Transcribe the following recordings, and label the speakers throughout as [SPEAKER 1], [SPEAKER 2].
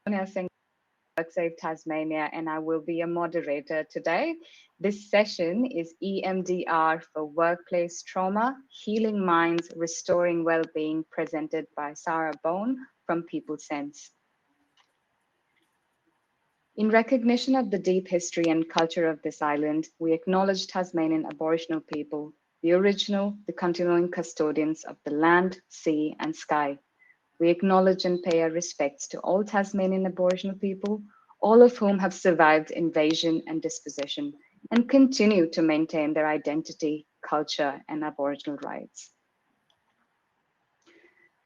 [SPEAKER 1] Singh, WorkSafe Tasmania, and I will be a moderator today. This session is EMDR for Workplace Trauma, Healing Minds, Restoring Wellbeing, presented by Sarah Bone from People Sense. In recognition of the deep history and culture of this island, we acknowledge Tasmanian Aboriginal people, the original, the continuing custodians of the land, sea, and sky. We acknowledge and pay our respects to all Tasmanian Aboriginal people, all of whom have survived invasion and dispossession and continue to maintain their identity, culture, and Aboriginal rights.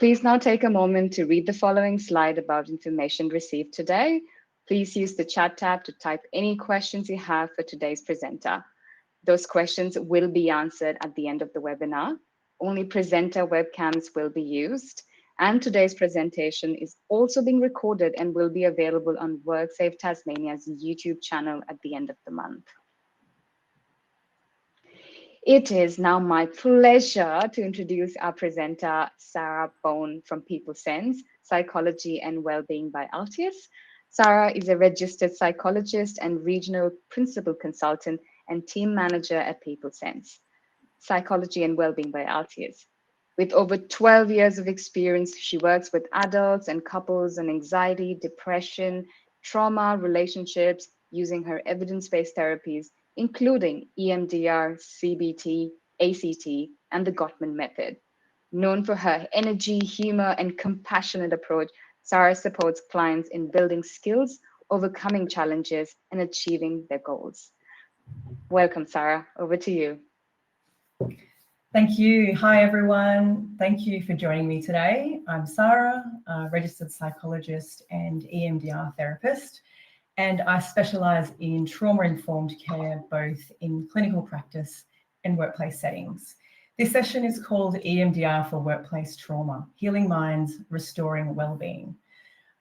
[SPEAKER 1] Please now take a moment to read the following slide about information received today. Please use the chat tab to type any questions you have for today's presenter. Those questions will be answered at the end of the webinar. Only presenter webcams will be used. And today's presentation is also being recorded and will be available on WorkSafe Tasmania's YouTube channel at the end of the month. It is now my pleasure to introduce our presenter, Sarah Bone from People Sense, Psychology and Wellbeing by Altius. Sarah is a registered psychologist and regional principal consultant and team manager at People Sense, Psychology and Wellbeing by Altius. With over 12 years of experience, she works with adults and couples on anxiety, depression, trauma, relationships, using her evidence-based therapies, including EMDR, CBT, ACT, and the Gottman method. Known for her energy, humor, and compassionate approach, Sarah supports clients in building skills, overcoming challenges, and achieving their goals. Welcome, Sarah. Over to you.
[SPEAKER 2] Thank you. Hi, everyone. Thank you for joining me today. I'm Sarah, a registered psychologist and EMDR therapist, and I specialise in trauma-informed care, both in clinical practice and workplace settings. This session is called EMDR for Workplace Trauma, Healing Minds, Restoring Wellbeing.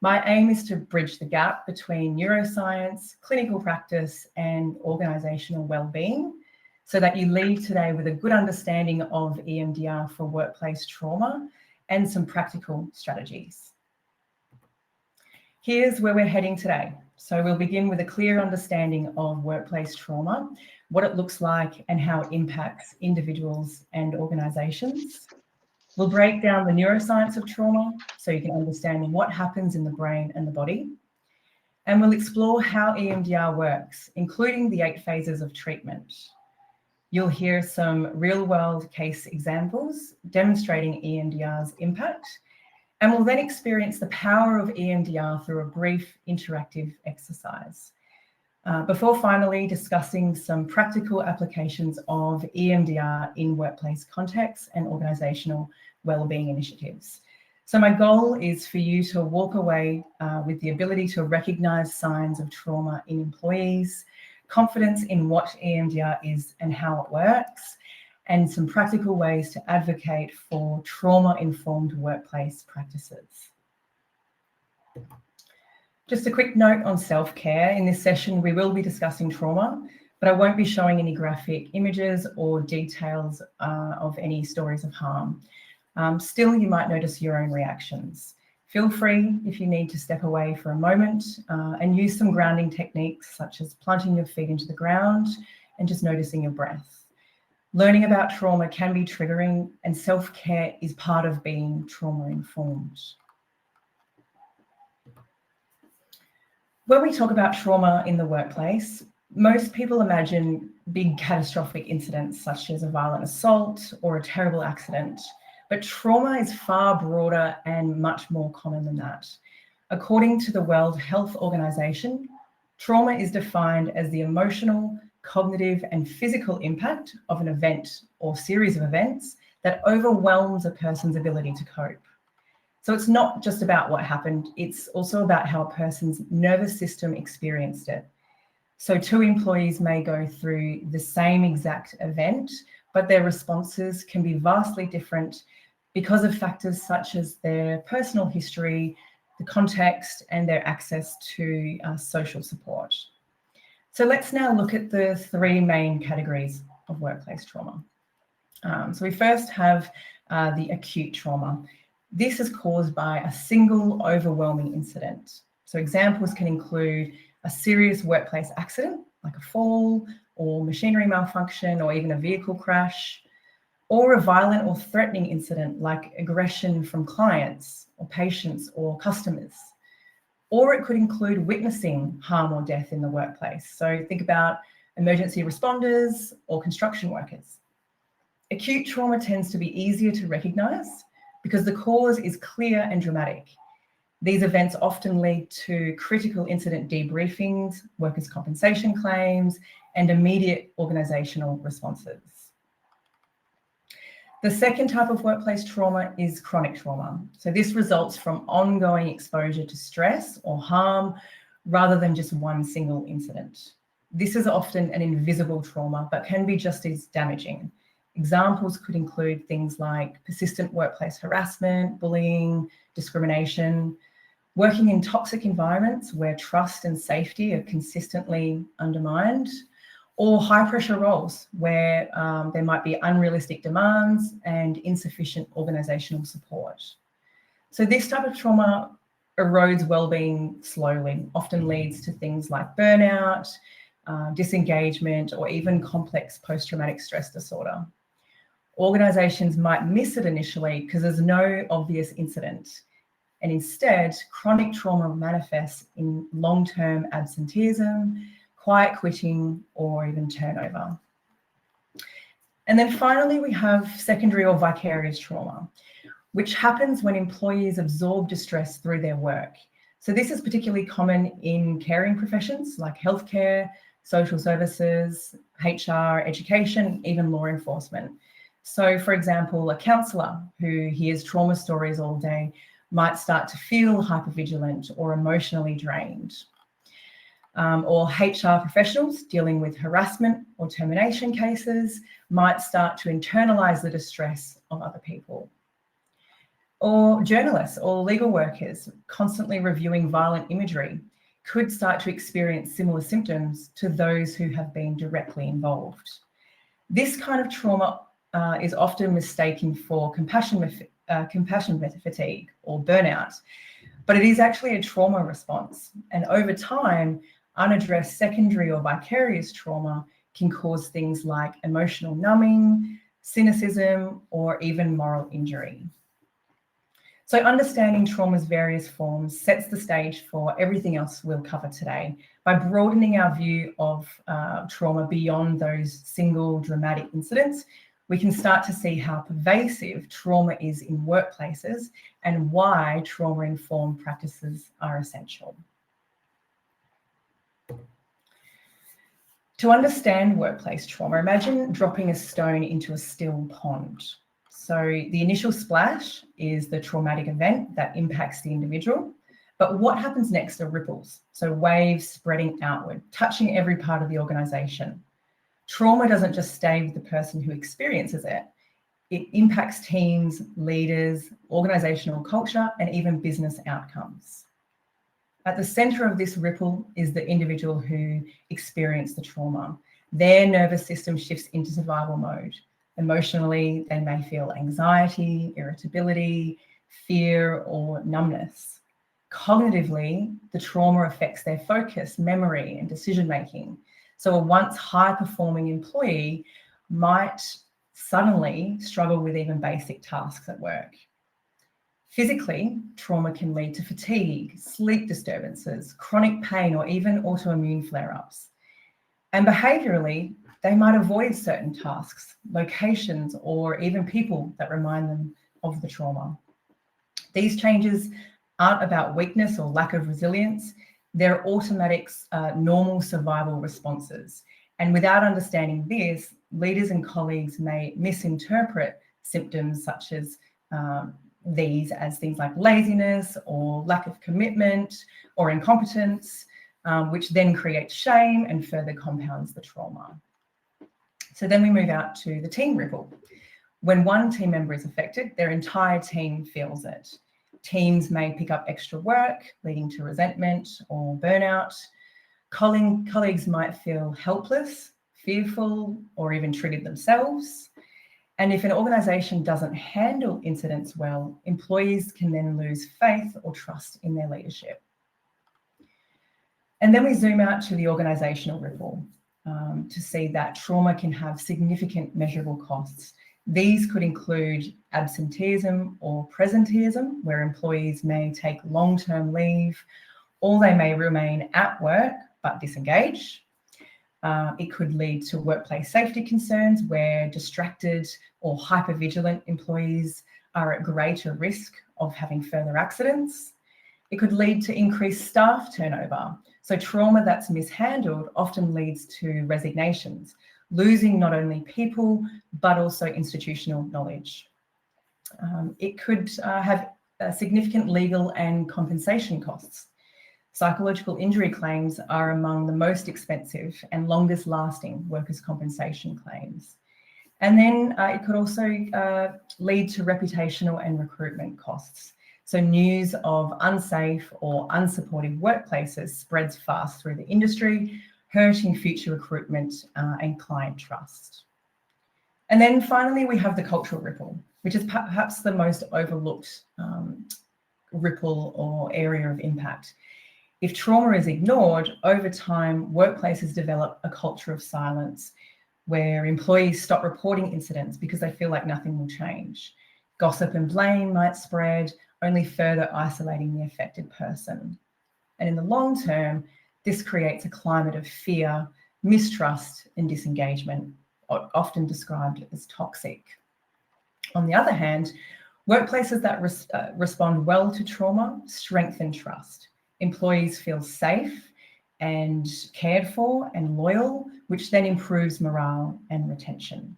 [SPEAKER 2] My aim is to bridge the gap between neuroscience, clinical practice, and organisational wellbeing, so that you leave today with a good understanding of EMDR for workplace trauma and some practical strategies. Here's where we're heading today. So we'll begin with a clear understanding of workplace trauma, what it looks like and how it impacts individuals and organisations. We'll break down the neuroscience of trauma so you can understand what happens in the brain and the body. And we'll explore how EMDR works, including the 8 phases of treatment. You'll hear some real-world case examples demonstrating EMDR's impact, and we'll then experience the power of EMDR through a brief interactive exercise, before finally discussing some practical applications of EMDR in workplace contexts and organisational wellbeing initiatives. So my goal is for you to walk away with the ability to recognise signs of trauma in employees, confidence in what EMDR is and how it works, and some practical ways to advocate for trauma-informed workplace practices. Just a quick note on self-care. In this session, we will be discussing trauma, but I won't be showing any graphic images or details of any stories of harm. Still, you might notice your own reactions. Feel free, if you need, to step away for a moment and use some grounding techniques such as planting your feet into the ground and just noticing your breath. Learning about trauma can be triggering, and self-care is part of being trauma-informed. When we talk about trauma in the workplace, most people imagine big catastrophic incidents such as a violent assault or a terrible accident. But trauma is far broader and much more common than that. According to the World Health Organization, trauma is defined as the emotional, cognitive, and physical impact of an event or series of events that overwhelms a person's ability to cope. So it's not just about what happened, it's also about how a person's nervous system experienced it. So 2 employees may go through the same exact event, but their responses can be vastly different because of factors such as their personal history, the context, and their access to social support. So let's now look at the 3 main categories of workplace trauma. So we first have the acute trauma. This is caused by a single overwhelming incident. So examples can include a serious workplace accident, like a fall or machinery malfunction or even a vehicle crash, or a violent or threatening incident like aggression from clients or patients or customers. Or it could include witnessing harm or death in the workplace. So think about emergency responders or construction workers. Acute trauma tends to be easier to recognise because the cause is clear and dramatic. These events often lead to critical incident debriefings, workers' compensation claims, and immediate organisational responses. The second type of workplace trauma is chronic trauma. So this results from ongoing exposure to stress or harm rather than just one single incident. This is often an invisible trauma, but can be just as damaging. Examples could include things like persistent workplace harassment, bullying, discrimination, working in toxic environments where trust and safety are consistently undermined, or high pressure roles where there might be unrealistic demands and insufficient organisational support. So this type of trauma erodes wellbeing slowly, often leads to things like burnout, disengagement, or even complex post-traumatic stress disorder. Organisations might miss it initially because there's no obvious incident. And instead, chronic trauma manifests in long-term absenteeism, quiet quitting, or even turnover. And then finally, we have secondary or vicarious trauma, which happens when employees absorb distress through their work. So this is particularly common in caring professions like healthcare, social services, HR, education, even law enforcement. So for example, a counsellor who hears trauma stories all day might start to feel hypervigilant or emotionally drained. Or HR professionals dealing with harassment or termination cases might start to internalise the distress of other people. Or journalists or legal workers constantly reviewing violent imagery could start to experience similar symptoms to those who have been directly involved. This kind of trauma is often mistaken for compassion fatigue or burnout, but it is actually a trauma response. And over time, unaddressed secondary or vicarious trauma can cause things like emotional numbing, cynicism, or even moral injury. So understanding trauma's various forms sets the stage for everything else we'll cover today by broadening our view of trauma beyond those single dramatic incidents. We can start to see how pervasive trauma is in workplaces and why trauma-informed practices are essential. To understand workplace trauma, imagine dropping a stone into a still pond. So the initial splash is the traumatic event that impacts the individual, but what happens next are ripples, so waves spreading outward, touching every part of the organisation. Trauma doesn't just stay with the person who experiences it. It impacts teams, leaders, organisational culture, and even business outcomes. At the centre of this ripple is the individual who experienced the trauma. Their nervous system shifts into survival mode. Emotionally, they may feel anxiety, irritability, fear, or numbness. Cognitively, the trauma affects their focus, memory, and decision-making. So a once high-performing employee might suddenly struggle with even basic tasks at work. Physically, trauma can lead to fatigue, sleep disturbances, chronic pain, or even autoimmune flare-ups. And behaviourally, they might avoid certain tasks, locations, or even people that remind them of the trauma. These changes aren't about weakness or lack of resilience. They're automatic, normal survival responses. And without understanding this, leaders and colleagues may misinterpret symptoms such as these as things like laziness or lack of commitment or incompetence, which then creates shame and further compounds the trauma. So then we move out to the team ripple. When one team member is affected, their entire team feels it. Teams may pick up extra work, leading to resentment or burnout. Colleagues might feel helpless, fearful, or even triggered themselves. And if an organisation doesn't handle incidents well, employees can then lose faith or trust in their leadership. And then we zoom out to the organisational ripple to see that trauma can have significant measurable costs. These could include absenteeism or presenteeism, where employees may take long-term leave, or they may remain at work but disengage. It could lead to workplace safety concerns, where distracted or hypervigilant employees are at greater risk of having further accidents. It could lead to increased staff turnover. So trauma that's mishandled often leads to resignations, losing not only people, but also institutional knowledge. It could have significant legal and compensation costs. Psychological injury claims are among the most expensive and longest lasting workers' compensation claims. And then it could also lead to reputational and recruitment costs. So news of unsafe or unsupportive workplaces spreads fast through the industry, hurting future recruitment and client trust. And then finally, we have the cultural ripple, which is perhaps the most overlooked ripple or area of impact. If trauma is ignored, over time, workplaces develop a culture of silence where employees stop reporting incidents because they feel like nothing will change. Gossip and blame might spread, only further isolating the affected person. And in the long term, this creates a climate of fear, mistrust, and disengagement, often described as toxic. On the other hand, workplaces that respond well to trauma strengthen trust. Employees feel safe and cared for and loyal, which then improves morale and retention.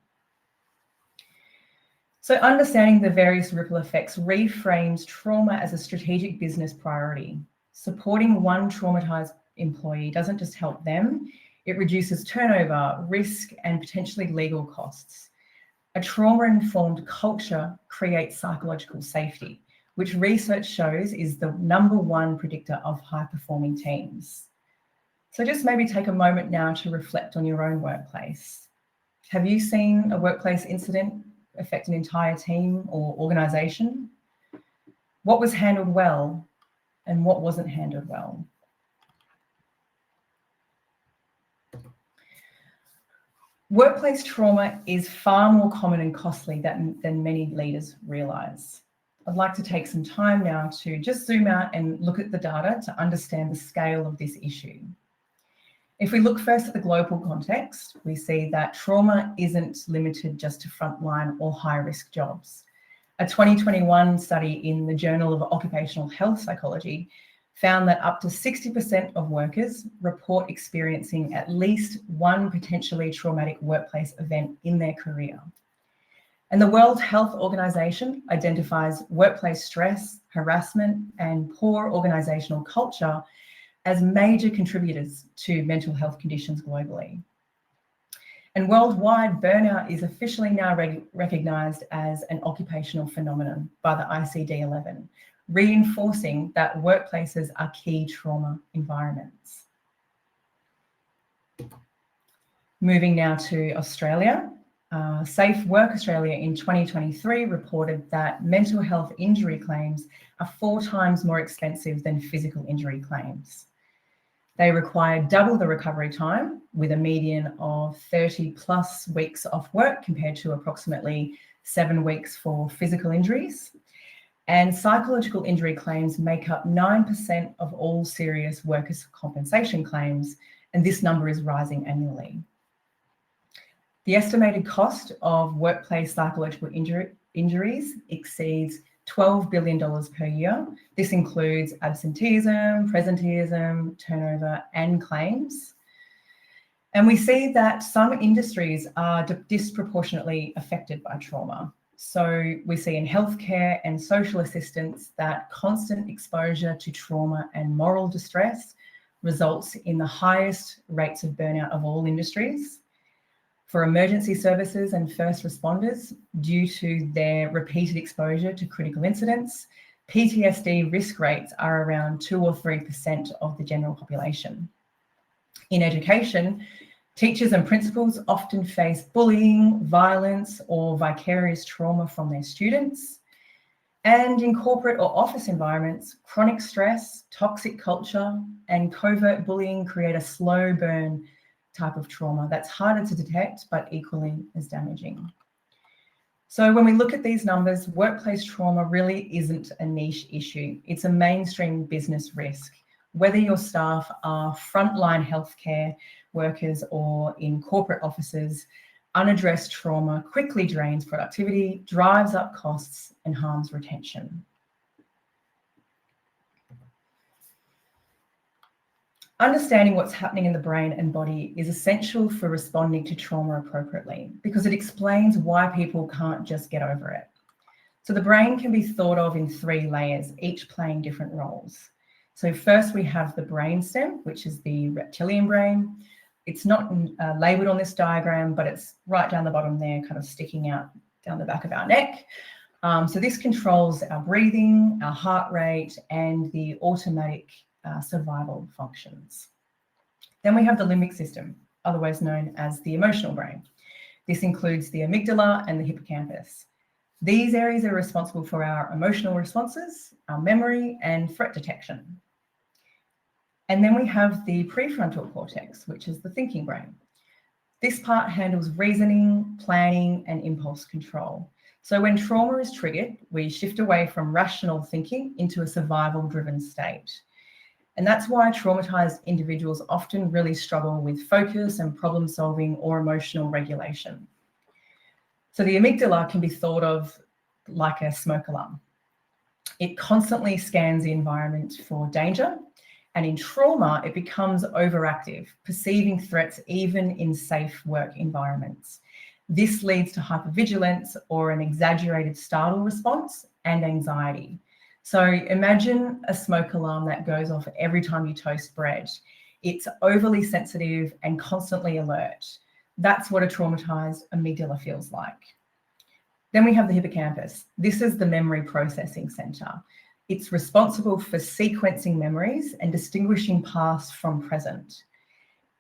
[SPEAKER 2] So understanding the various ripple effects reframes trauma as a strategic business priority. Supporting one traumatized employee doesn't just help them, it reduces turnover, risk, and potentially legal costs. A trauma-informed culture creates psychological safety, which research shows is the #1 predictor of high-performing teams. So just maybe take a moment now to reflect on your own workplace. Have you seen a workplace incident affect an entire team or organisation? What was handled well and what wasn't handled well? Workplace trauma is far more common and costly than many leaders realise. I'd like to take some time now to just zoom out and look at the data to understand the scale of this issue. If we look first at the global context, we see that trauma isn't limited just to frontline or high-risk jobs. A 2021 study in the Journal of Occupational Health Psychology found that up to 60% of workers report experiencing at least one potentially traumatic workplace event in their career. And the World Health Organization identifies workplace stress, harassment, and poor organizational culture as major contributors to mental health conditions globally. And worldwide, burnout is officially now recognised as an occupational phenomenon by the ICD-11, reinforcing that workplaces are key trauma environments. Moving now to Australia. Safe Work Australia in 2023 reported that mental health injury claims are 4 times more expensive than physical injury claims. They require double the recovery time, with a median of 30+ weeks off work compared to approximately 7 weeks for physical injuries. And psychological injury claims make up 9% of all serious workers' compensation claims, and this number is rising annually. The estimated cost of workplace psychological injuries exceeds $12 billion per year. This includes absenteeism, presenteeism, turnover, and claims. And we see that some industries are disproportionately affected by trauma. So we see in healthcare and social assistance that constant exposure to trauma and moral distress results in the highest rates of burnout of all industries. For emergency services and first responders, due to their repeated exposure to critical incidents, PTSD risk rates are around 2 or 3% of the general population. In education, teachers and principals often face bullying, violence, or vicarious trauma from their students. And in corporate or office environments, chronic stress, toxic culture, and covert bullying create a slow burn type of trauma that's harder to detect, but equally as damaging. So when we look at these numbers, workplace trauma really isn't a niche issue. It's a mainstream business risk. Whether your staff are frontline healthcare workers or in corporate offices, unaddressed trauma quickly drains productivity, drives up costs, and harms retention. Understanding what's happening in the brain and body is essential for responding to trauma appropriately because it explains why people can't just get over it. So the brain can be thought of in 3 layers, each playing different roles. So first we have the brainstem, which is the reptilian brain. It's not labelled on this diagram, but it's right down the bottom there, kind of sticking out down the back of our neck. So this controls our breathing, our heart rate, and the automatic survival functions. Then we have the limbic system, otherwise known as the emotional brain. This includes the amygdala and the hippocampus. These areas are responsible for our emotional responses, our memory, and threat detection. And then we have the prefrontal cortex, which is the thinking brain. This part handles reasoning, planning, and impulse control. So when trauma is triggered, we shift away from rational thinking into a survival-driven state. And that's why traumatized individuals often really struggle with focus and problem solving or emotional regulation. So the amygdala can be thought of like a smoke alarm. It constantly scans the environment for danger, and in trauma, it becomes overactive, perceiving threats even in safe work environments. This leads to hypervigilance or an exaggerated startle response and anxiety. So imagine a smoke alarm that goes off every time you toast bread. It's overly sensitive and constantly alert. That's what a traumatized amygdala feels like. Then we have the hippocampus. This is the memory processing center. It's responsible for sequencing memories and distinguishing past from present.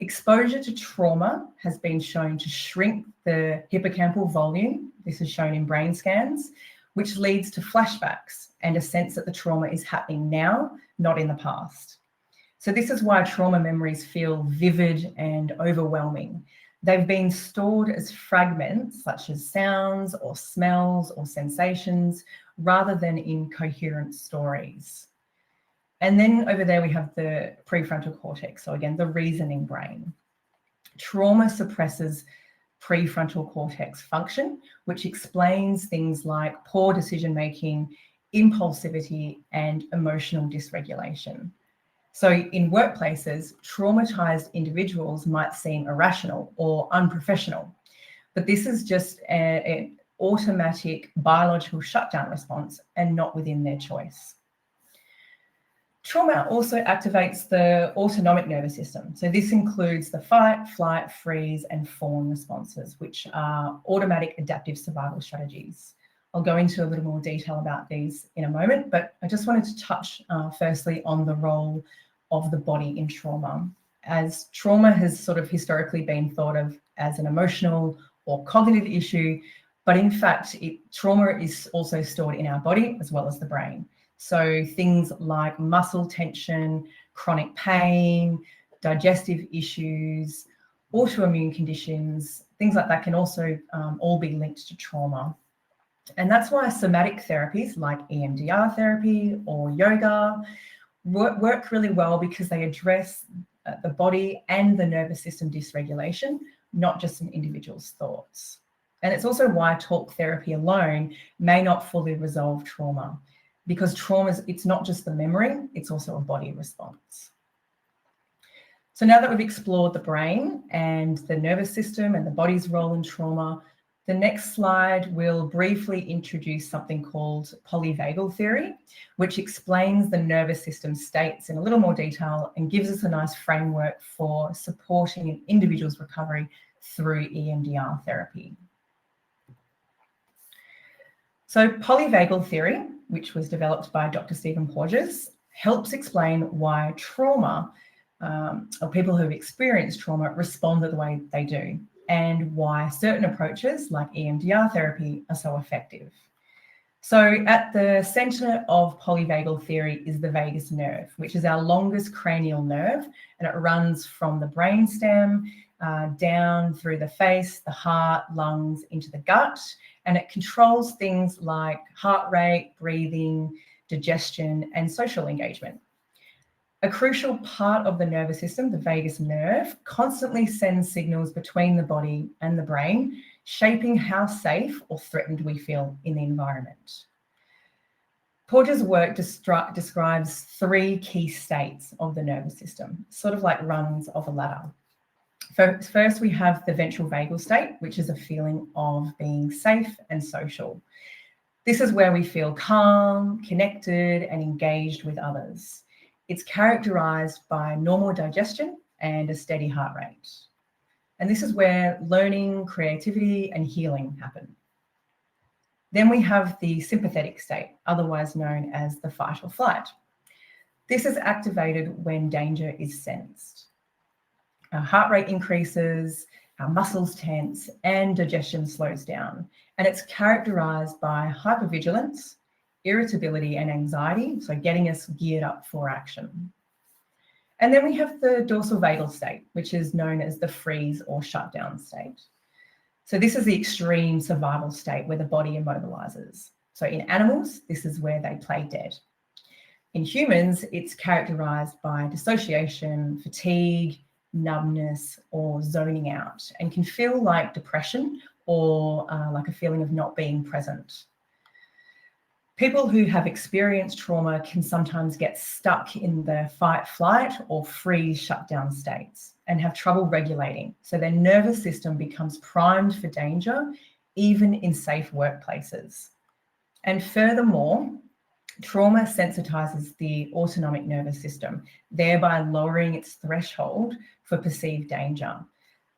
[SPEAKER 2] Exposure to trauma has been shown to shrink the hippocampal volume. This is shown in brain scans, which leads to flashbacks and a sense that the trauma is happening now, not in the past. So this is why trauma memories feel vivid and overwhelming. They've been stored as fragments, such as sounds or smells or sensations, rather than in coherent stories. And then over there we have the prefrontal cortex, so again, the reasoning brain. Trauma suppresses prefrontal cortex function, which explains things like poor decision-making, impulsivity, and emotional dysregulation. So in workplaces, traumatized individuals might seem irrational or unprofessional, but this is just an automatic biological shutdown response and not within their choice. Trauma also activates the autonomic nervous system. So this includes the fight, flight, freeze, and fawn responses, which are automatic adaptive survival strategies. I'll go into a little more detail about these in a moment, but I just wanted to touch firstly on the role of the body in trauma, as trauma has sort of historically been thought of as an emotional or cognitive issue, but in fact, trauma is also stored in our body as well as the brain. So things like muscle tension, chronic pain, digestive issues, autoimmune conditions, things like that can also all be linked to trauma. And that's why somatic therapies like EMDR therapy or yoga work really well, because they address the body and the nervous system dysregulation, not just an individual's thoughts. And it's also why talk therapy alone may not fully resolve trauma, because trauma, it's not just the memory, it's also a body response. So now that we've explored the brain and the nervous system and the body's role in trauma, the next slide will briefly introduce something called polyvagal theory, which explains the nervous system states in a little more detail and gives us a nice framework for supporting an individual's recovery through EMDR therapy. So polyvagal theory, which was developed by Dr. Stephen Porges, helps explain why trauma, or people who have experienced trauma, respond the way they do, and why certain approaches like EMDR therapy are so effective. So at the centre of polyvagal theory is the vagus nerve, which is our longest cranial nerve, and it runs from the brainstem down through the face, the heart, lungs, into the gut, and it controls things like heart rate, breathing, digestion, and social engagement. A crucial part of the nervous system, the vagus nerve, constantly sends signals between the body and the brain, shaping how safe or threatened we feel in the environment. Porter's work describes 3 key states of the nervous system, sort of like rungs of a ladder. First, we have the ventral vagal state, which is a feeling of being safe and social. This is where we feel calm, connected, and engaged with others. It's characterized by normal digestion and a steady heart rate. And this is where learning, creativity, and healing happen. Then we have the sympathetic state, otherwise known as the fight or flight. This is activated when danger is sensed. Our heart rate increases, our muscles tense, and digestion slows down. And it's characterized by hypervigilance, irritability, and anxiety, so getting us geared up for action. And then we have the dorsal vagal state, which is known as the freeze or shutdown state. So this is the extreme survival state where the body immobilizes. So in animals, this is where they play dead. In humans, it's characterized by dissociation, fatigue, numbness, or zoning out, and can feel like depression or like a feeling of not being present. People who have experienced trauma can sometimes get stuck in the fight, flight, or freeze shutdown states and have trouble regulating. So their nervous system becomes primed for danger, even in safe workplaces. And furthermore, trauma sensitizes the autonomic nervous system, thereby lowering its threshold for perceived danger.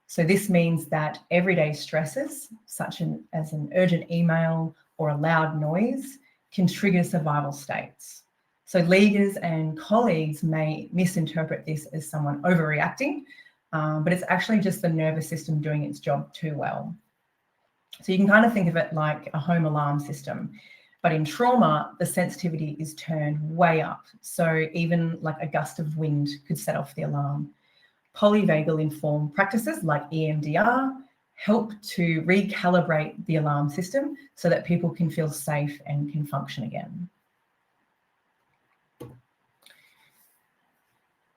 [SPEAKER 2] So this means that everyday stresses, such as an urgent email or a loud noise, can trigger survival states. So leaders and colleagues may misinterpret this as someone overreacting, but it's actually just the nervous system doing its job too well. So you can kind of think of it like a home alarm system, but in trauma, the sensitivity is turned way up. So even like a gust of wind could set off the alarm. Polyvagal informed practices like EMDR help to recalibrate the alarm system so that people can feel safe and can function again.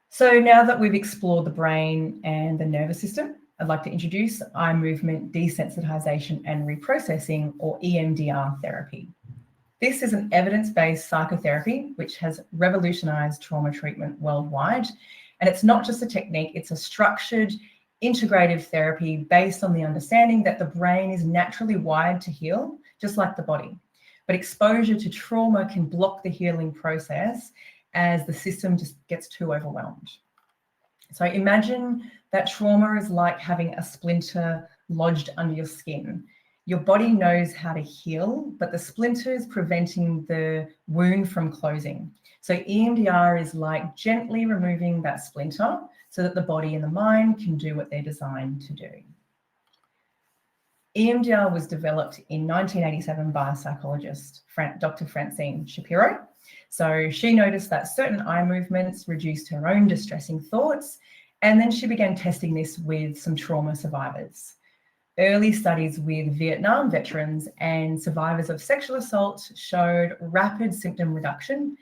[SPEAKER 2] So now that we've explored the brain and the nervous system, I'd like to introduce eye movement desensitization and reprocessing, or EMDR therapy. This is an evidence-based psychotherapy which has revolutionized trauma treatment worldwide. And it's not just a technique, it's a structured, integrative therapy based on the understanding that the brain is naturally wired to heal, just like the body. But exposure to trauma can block the healing process as the system just gets too overwhelmed. So imagine that trauma is like having a splinter lodged under your skin. Your body knows how to heal, but the splinter is preventing the wound from closing. So EMDR is like gently removing that splinter so that the body and the mind can do what they're designed to do. EMDR was developed in 1987 by a psychologist, Dr. Francine Shapiro. So she noticed that certain eye movements reduced her own distressing thoughts, and then she began testing this with some trauma survivors. Early studies with Vietnam veterans and survivors of sexual assault showed rapid symptom reduction,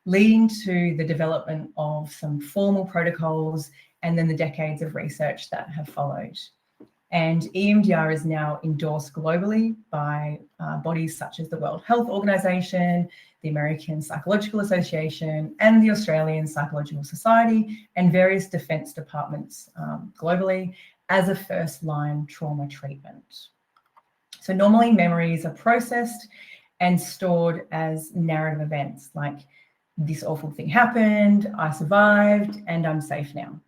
[SPEAKER 2] leading to the development of some formal protocols and then the decades of research that have followed. And EMDR is now endorsed globally by bodies such as the World Health Organization, the American Psychological Association, and the Australian Psychological Society, and various defence departments globally as a first-line trauma treatment. So normally memories are processed and stored as narrative events like, this awful thing happened, I survived, and I'm safe now.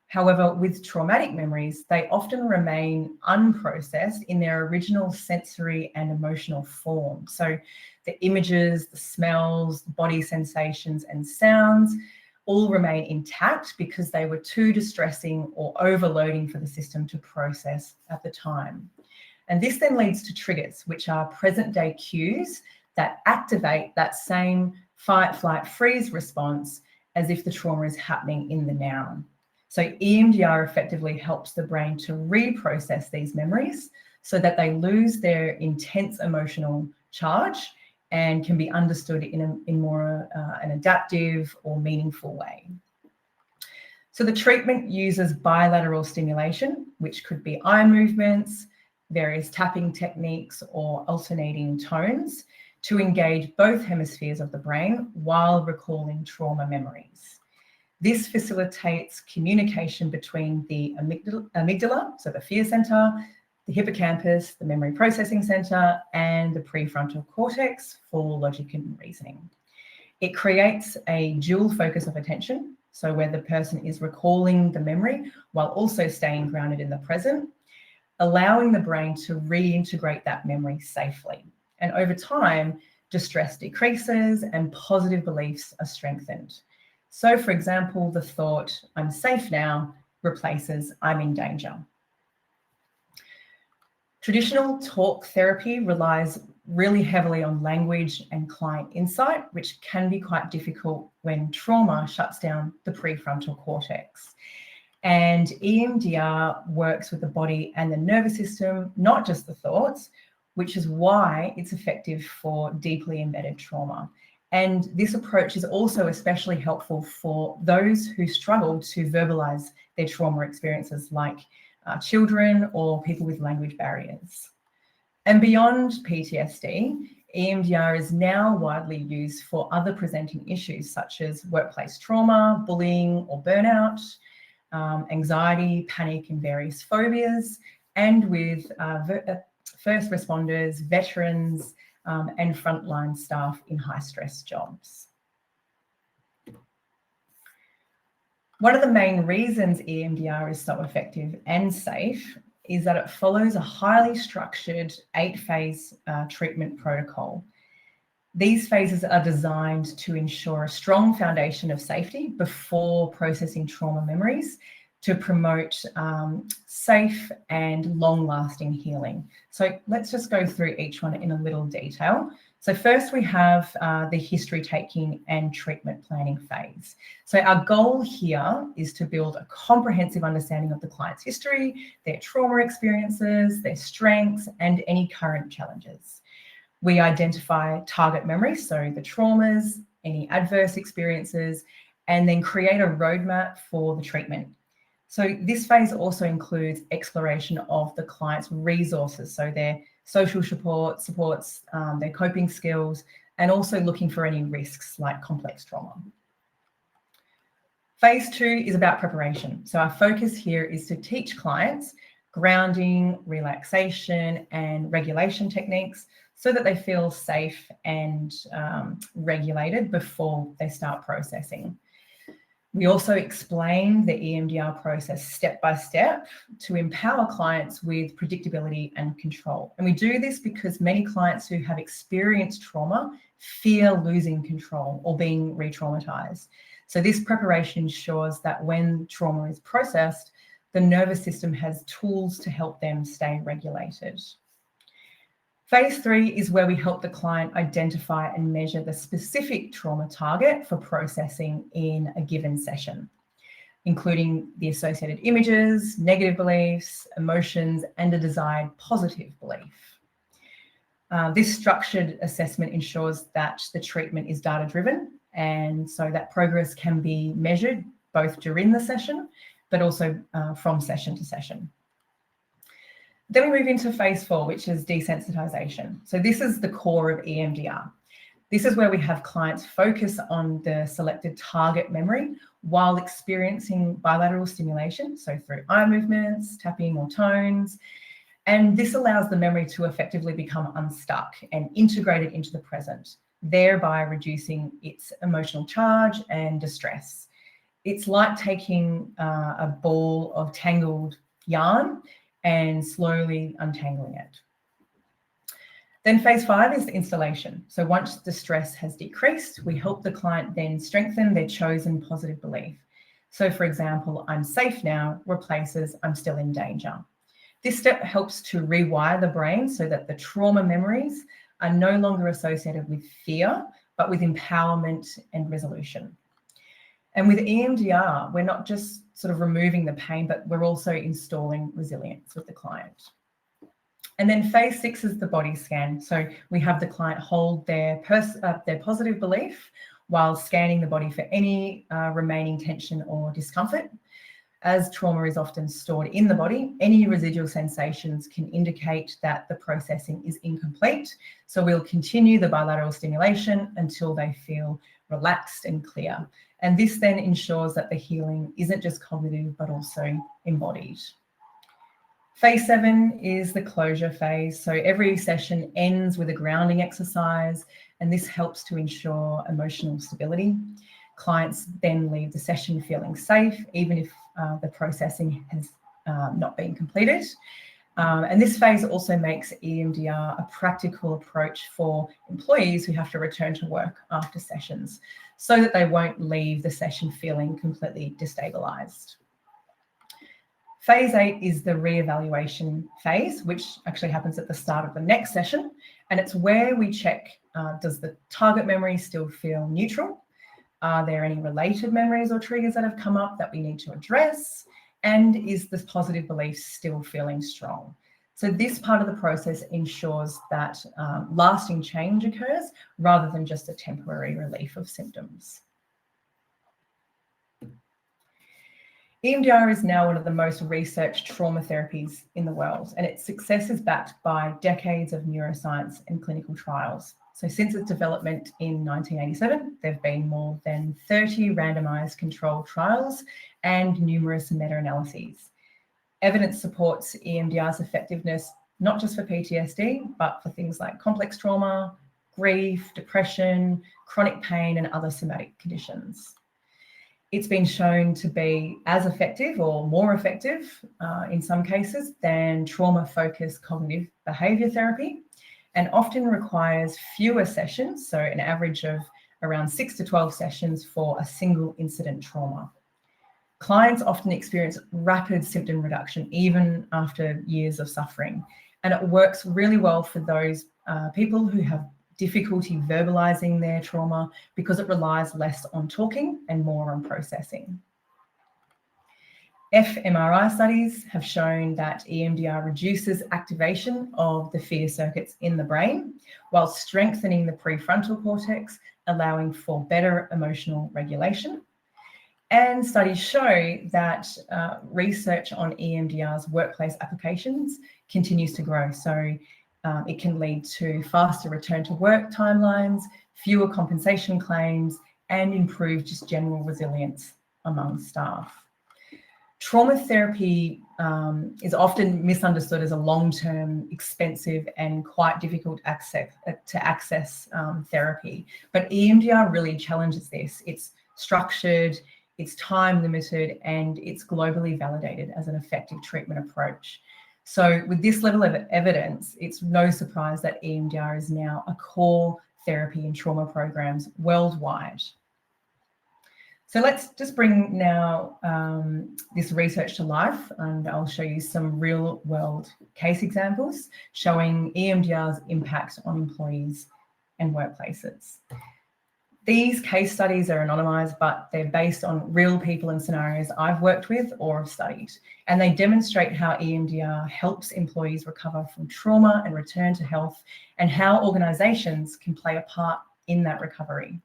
[SPEAKER 2] However, with traumatic memories, they often remain unprocessed in their original sensory and emotional form. So the images, the smells, body sensations, and sounds all remain intact because they were too distressing or overloading for the system to process at the time. And this then leads to triggers, which are present day cues that activate that same fight, flight, freeze response as if the trauma is happening in the now. So EMDR effectively helps the brain to reprocess these memories so that they lose their intense emotional charge and can be understood in more an adaptive or meaningful way. So the treatment uses bilateral stimulation, which could be eye movements, various tapping techniques, or alternating tones to engage both hemispheres of the brain while recalling trauma memories. This facilitates communication between the amygdala, so the fear center, the hippocampus, the memory processing center, and the prefrontal cortex for logic and reasoning. It creates a dual focus of attention, so where the person is recalling the memory while also staying grounded in the present, allowing the brain to reintegrate that memory safely. And over time, distress decreases and positive beliefs are strengthened. So, for example, the thought, "I'm safe now," replaces "I'm in danger." Traditional talk therapy relies really heavily on language and client insight, which can be quite difficult when trauma shuts down the prefrontal cortex. And EMDR works with the body and the nervous system, not just the thoughts, which is why it's effective for deeply embedded trauma. And this approach is also especially helpful for those who struggle to verbalize their trauma experiences, like children or people with language barriers. And beyond PTSD, EMDR is now widely used for other presenting issues such as workplace trauma, bullying or burnout, anxiety, panic, and various phobias, and with first responders, veterans, and frontline staff in high-stress jobs. One of the main reasons EMDR is so effective and safe is that it follows a highly structured 8-phase treatment protocol. These phases are designed to ensure a strong foundation of safety before processing trauma memories to promote safe and long-lasting healing. So let's just go through each one in a little detail. So first we have the history taking and treatment planning phase. So our goal here is to build a comprehensive understanding of the client's history, their trauma experiences, their strengths, and any current challenges. We identify target memories, so the traumas, any adverse experiences, and then create a roadmap for the treatment. So this phase also includes exploration of the client's resources, so their social supports, their coping skills, and also looking for any risks like complex trauma. Phase 2 is about preparation. So our focus here is to teach clients grounding, relaxation, and regulation techniques so that they feel safe and regulated before they start processing. We also explain the EMDR process step by step to empower clients with predictability and control. And we do this because many clients who have experienced trauma fear losing control or being re-traumatized. So this preparation ensures that when trauma is processed, the nervous system has tools to help them stay regulated. Phase 3 is where we help the client identify and measure the specific trauma target for processing in a given session, including the associated images, negative beliefs, emotions, and a desired positive belief. This structured assessment ensures that the treatment is data-driven, and so that progress can be measured both during the session, but also from session to session. Then we move into phase 4, which is desensitization. So this is the core of EMDR. This is where we have clients focus on the selected target memory while experiencing bilateral stimulation, so through eye movements, tapping or tones. And this allows the memory to effectively become unstuck and integrated into the present, thereby reducing its emotional charge and distress. It's like taking a ball of tangled yarn and slowly untangling it. Then phase 5 is the installation. So once the stress has decreased, we help the client then strengthen their chosen positive belief. So for example, "I'm safe now" replaces "I'm still in danger." This step helps to rewire the brain so that the trauma memories are no longer associated with fear, but with empowerment and resolution. And with EMDR, we're not just sort of removing the pain, but we're also installing resilience with the client. And then phase 6 is the body scan. So we have the client hold their positive belief while scanning the body for any remaining tension or discomfort. As trauma is often stored in the body, any residual sensations can indicate that the processing is incomplete. So we'll continue the bilateral stimulation until they feel relaxed and clear. And this then ensures that the healing isn't just cognitive, but also embodied. Phase 7 is the closure phase. So every session ends with a grounding exercise, and this helps to ensure emotional stability. Clients then leave the session feeling safe, even if the processing has not been completed. And this phase also makes EMDR a practical approach for employees who have to return to work after sessions, so that they won't leave the session feeling completely destabilised. Phase 8 is the re-evaluation phase, which actually happens at the start of the next session. And it's where we check, does the target memory still feel neutral? Are there any related memories or triggers that have come up that we need to address? And is the positive belief still feeling strong? So this part of the process ensures that lasting change occurs rather than just a temporary relief of symptoms. EMDR is now one of the most researched trauma therapies in the world, and its success is backed by decades of neuroscience and clinical trials. So since its development in 1987, there have been more than 30 randomized controlled trials and numerous meta-analyses. Evidence supports EMDR's effectiveness, not just for PTSD, but for things like complex trauma, grief, depression, chronic pain, and other somatic conditions. It's been shown to be as effective or more effective in some cases than trauma-focused cognitive behaviour therapy, and often requires fewer sessions, so an average of around 6 to 12 sessions for a single incident trauma. Clients often experience rapid symptom reduction even after years of suffering, and it works really well for those people who have difficulty verbalizing their trauma because it relies less on talking and more on processing. fMRI studies have shown that EMDR reduces activation of the fear circuits in the brain while strengthening the prefrontal cortex, allowing for better emotional regulation. And studies show that research on EMDR's workplace applications continues to grow. So it can lead to faster return to work timelines, fewer compensation claims, and improved just general resilience among staff. Trauma therapy is often misunderstood as a long-term, expensive, and quite difficult to access therapy. But EMDR really challenges this. It's structured, it's time limited, and it's globally validated as an effective treatment approach. So with this level of evidence, it's no surprise that EMDR is now a core therapy in trauma programs worldwide. So let's just bring now this research to life, and I'll show you some real world case examples showing EMDR's impact on employees and workplaces. These case studies are anonymised, but they're based on real people and scenarios I've worked with or have studied, and they demonstrate how EMDR helps employees recover from trauma and return to health, and how organisations can play a part in that recovery.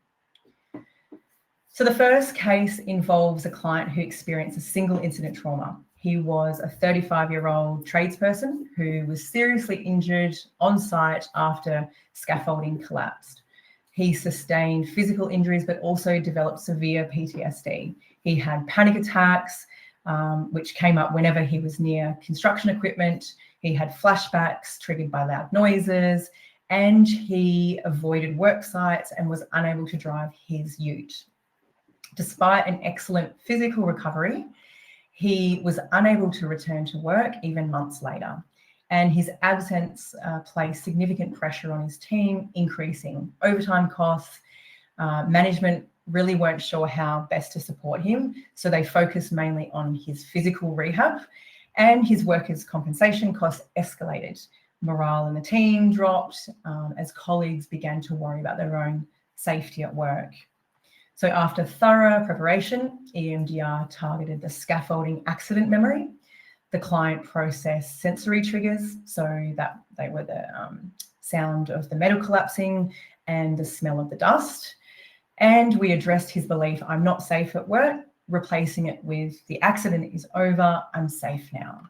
[SPEAKER 2] So the first case involves a client who experienced a single incident trauma. He was a 35-year-old tradesperson who was seriously injured on site after scaffolding collapsed. He sustained physical injuries, but also developed severe PTSD. He had panic attacks, which came up whenever he was near construction equipment. He had flashbacks triggered by loud noises, and he avoided work sites and was unable to drive his ute. Despite an excellent physical recovery, he was unable to return to work even months later. And his absence placed significant pressure on his team, increasing overtime costs. Management really weren't sure how best to support him, so they focused mainly on his physical rehab, and his workers' compensation costs escalated, Morale in the team dropped as colleagues began to worry about their own safety at work. So after thorough preparation, EMDR targeted the scaffolding accident memory. The client processed sensory triggers, so that they were the sound of the metal collapsing and the smell of the dust. And we addressed his belief, I'm not safe at work, replacing it with the accident is over, I'm safe now.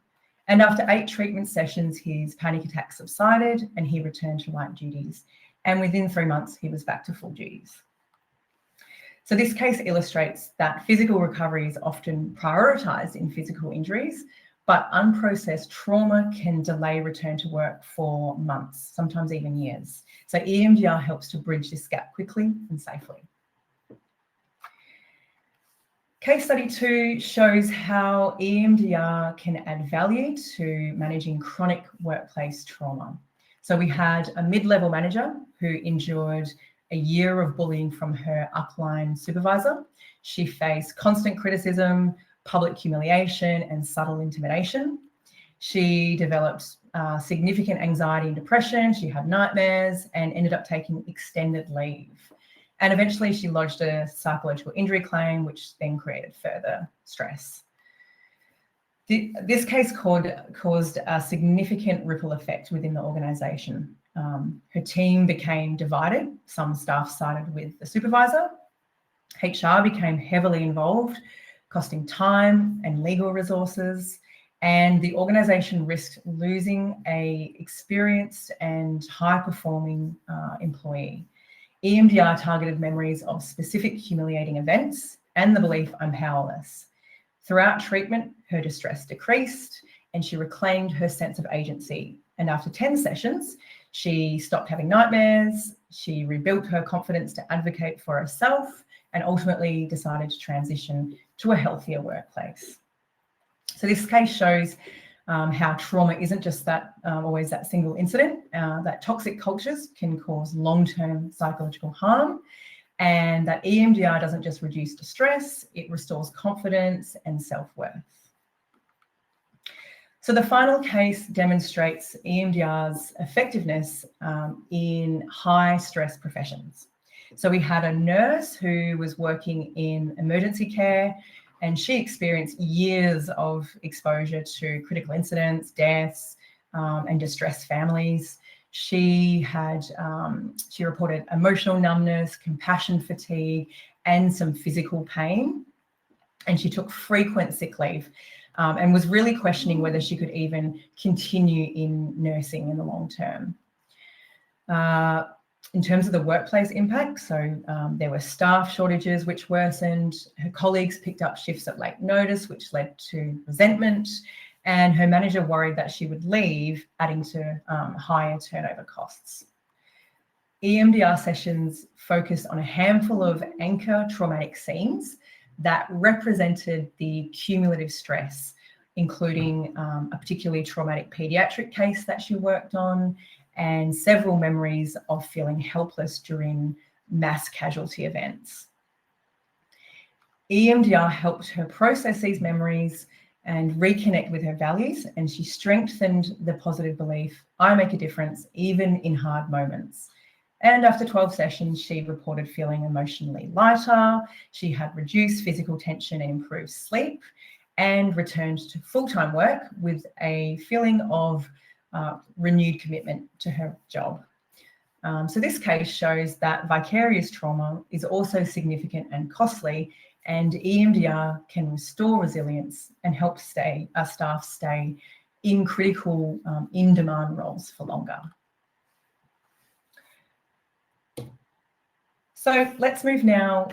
[SPEAKER 2] And after 8 treatment sessions, his panic attacks subsided and he returned to light duties. And within 3 months, he was back to full duties. So this case illustrates that physical recovery is often prioritised in physical injuries, but unprocessed trauma can delay return to work for months, sometimes even years. So EMDR helps to bridge this gap quickly and safely. Case study 2 shows how EMDR can add value to managing chronic workplace trauma. So we had a mid-level manager who endured a year of bullying from her upline supervisor. She faced constant criticism, public humiliation, and subtle intimidation. She developed significant anxiety and depression. She had nightmares and ended up taking extended leave. And eventually she lodged a psychological injury claim, which then created further stress. This case caused a significant ripple effect within the organisation. Her team became divided. Some staff sided with the supervisor. HR became heavily involved, costing time and legal resources. And the organisation risked losing an experienced and high-performing employee. EMDR targeted memories of specific humiliating events and the belief I'm powerless. Throughout treatment, her distress decreased and she reclaimed her sense of agency. And after 10 sessions, she stopped having nightmares, she rebuilt her confidence to advocate for herself, and ultimately decided to transition to a healthier workplace. So this case shows how trauma isn't just that always that single incident, that toxic cultures can cause long-term psychological harm, and that EMDR doesn't just reduce distress, it restores confidence and self-worth. So the final case demonstrates EMDR's effectiveness in high-stress professions. So we had a nurse who was working in emergency care, and she experienced years of exposure to critical incidents, deaths, and distressed families. She reported emotional numbness, compassion fatigue, and some physical pain. And she took frequent sick leave and was really questioning whether she could even continue in nursing in the long term. In terms of the workplace impact, so there were staff shortages which worsened, her colleagues picked up shifts at late notice, which led to resentment, and her manager worried that she would leave, adding to higher turnover costs. EMDR sessions focused on a handful of anchor traumatic scenes that represented the cumulative stress, including a particularly traumatic paediatric case that she worked on, and several memories of feeling helpless during mass casualty events. EMDR helped her process these memories and reconnect with her values, and she strengthened the positive belief, I make a difference even in hard moments. And after 12 sessions, she reported feeling emotionally lighter, she had reduced physical tension and improved sleep, and returned to full-time work with a feeling of renewed commitment to her job. So this case shows that vicarious trauma is also significant and costly, and EMDR can restore resilience and help staff stay in critical, in-demand roles for longer. So let's move now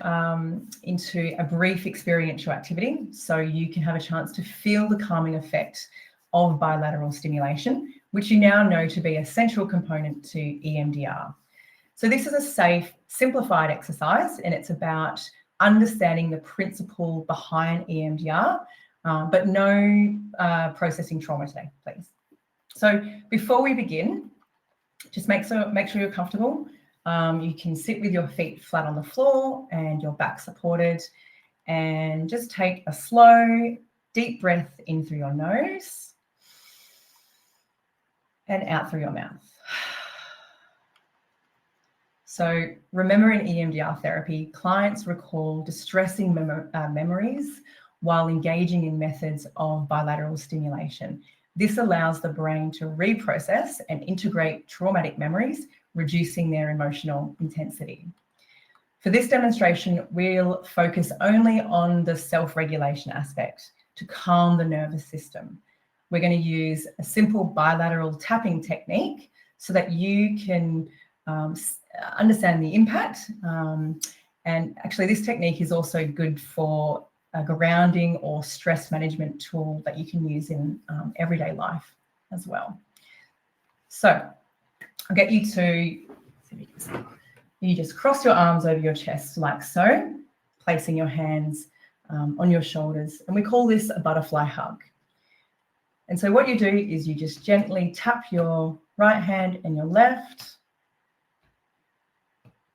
[SPEAKER 2] into a brief experiential activity so you can have a chance to feel the calming effect of bilateral stimulation, which you now know to be a central component to EMDR. So this is a safe, simplified exercise, and it's about understanding the principle behind EMDR, but no processing trauma today, please. So before we begin, just make sure you're comfortable. You can sit with your feet flat on the floor and your back supported, and just take a slow, deep breath in through your nose and out through your mouth. So remember, in EMDR therapy, clients recall distressing memories while engaging in methods of bilateral stimulation. This allows the brain to reprocess and integrate traumatic memories, reducing their emotional intensity. For this demonstration, we'll focus only on the self-regulation aspect to calm the nervous system. We're going to use a simple bilateral tapping technique so that you can understand the impact. And actually, this technique is also good for a grounding or stress management tool that you can use in everyday life as well. So I'll get you to, you just cross your arms over your chest like so, placing your hands on your shoulders. And we call this a butterfly hug. And so what you do is you just gently tap your right hand and your left,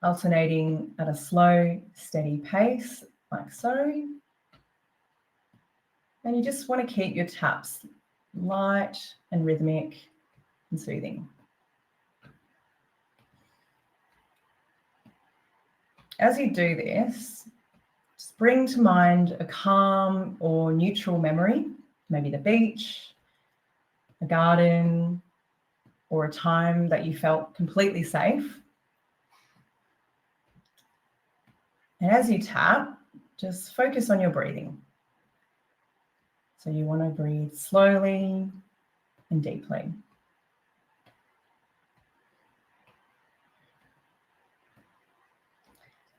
[SPEAKER 2] alternating at a slow, steady pace, like so. And you just want to keep your taps light and rhythmic and soothing. As you do this, just bring to mind a calm or neutral memory, maybe the beach, a garden, or a time that you felt completely safe. And as you tap, just focus on your breathing. So you want to breathe slowly and deeply.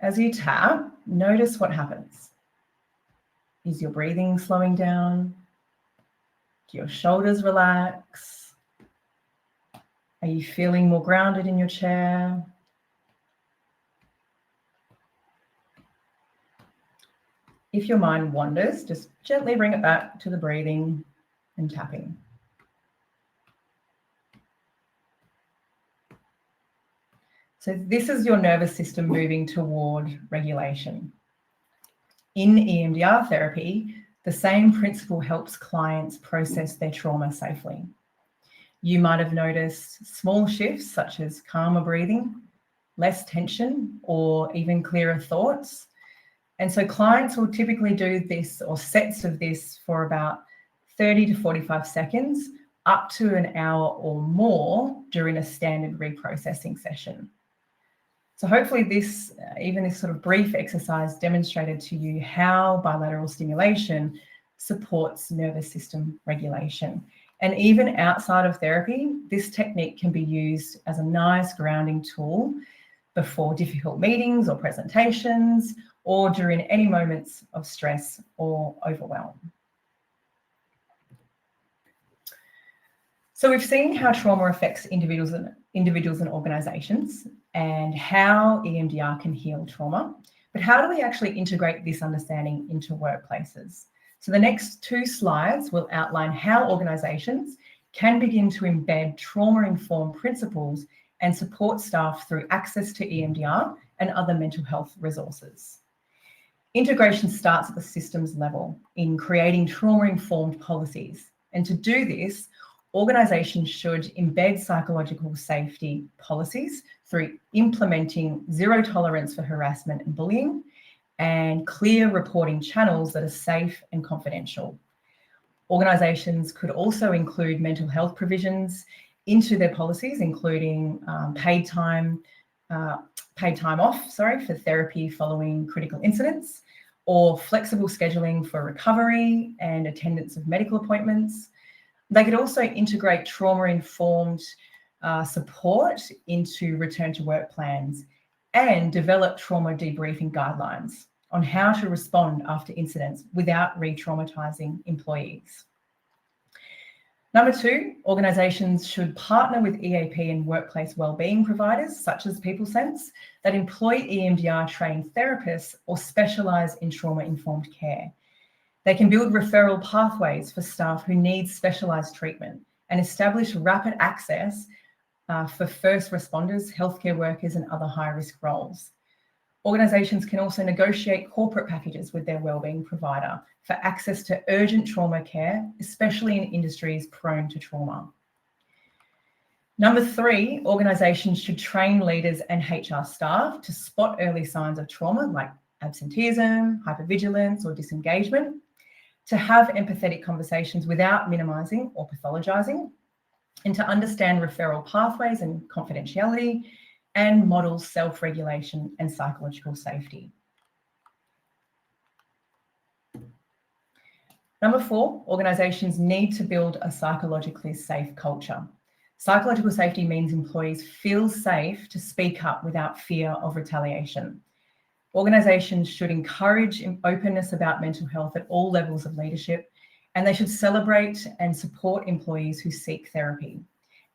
[SPEAKER 2] As you tap, notice what happens. Is your breathing slowing down? Do your shoulders relax? Are you feeling more grounded in your chair? If your mind wanders, just gently bring it back to the breathing and tapping. So this is your nervous system moving toward regulation. In EMDR therapy, the same principle helps clients process their trauma safely. You might have noticed small shifts such as calmer breathing, less tension, or even clearer thoughts. And so clients will typically do this, or sets of this, for about 30 to 45 seconds, up to an hour or more during a standard reprocessing session. So hopefully this, even this sort of brief exercise, demonstrated to you how bilateral stimulation supports nervous system regulation. And even outside of therapy, this technique can be used as a nice grounding tool before difficult meetings or presentations, or during any moments of stress or overwhelm. So we've seen how trauma affects individuals and organisations, and how EMDR can heal trauma. But how do we actually integrate this understanding into workplaces? So the next two slides will outline how organisations can begin to embed trauma-informed principles and support staff through access to EMDR and other mental health resources. Integration starts at the systems level in creating trauma-informed policies. And to do this, organisations should embed psychological safety policies through implementing zero tolerance for harassment and bullying, and clear reporting channels that are safe and confidential. Organisations could also include mental health provisions into their policies, including paid time off, for therapy following critical incidents, or flexible scheduling for recovery and attendance of medical appointments. They could also integrate trauma-informed support into return to work plans, and develop trauma debriefing guidelines on how to respond after incidents without re-traumatizing employees. Number two, organisations should partner with EAP and workplace wellbeing providers, such as PeopleSense, that employ EMDR-trained therapists or specialise in trauma-informed care. They can build referral pathways for staff who need specialised treatment, and establish rapid access for first responders, healthcare workers, and other high-risk roles. Organisations can also negotiate corporate packages with their wellbeing provider for access to urgent trauma care, especially in industries prone to trauma. Number 3, organisations should train leaders and HR staff to spot early signs of trauma like absenteeism, hypervigilance or disengagement, to have empathetic conversations without minimising or pathologising, and to understand referral pathways and confidentiality, and model self-regulation and psychological safety. Number 4, organisations need to build a psychologically safe culture. Psychological safety means employees feel safe to speak up without fear of retaliation. Organisations should encourage openness about mental health at all levels of leadership, and they should celebrate and support employees who seek therapy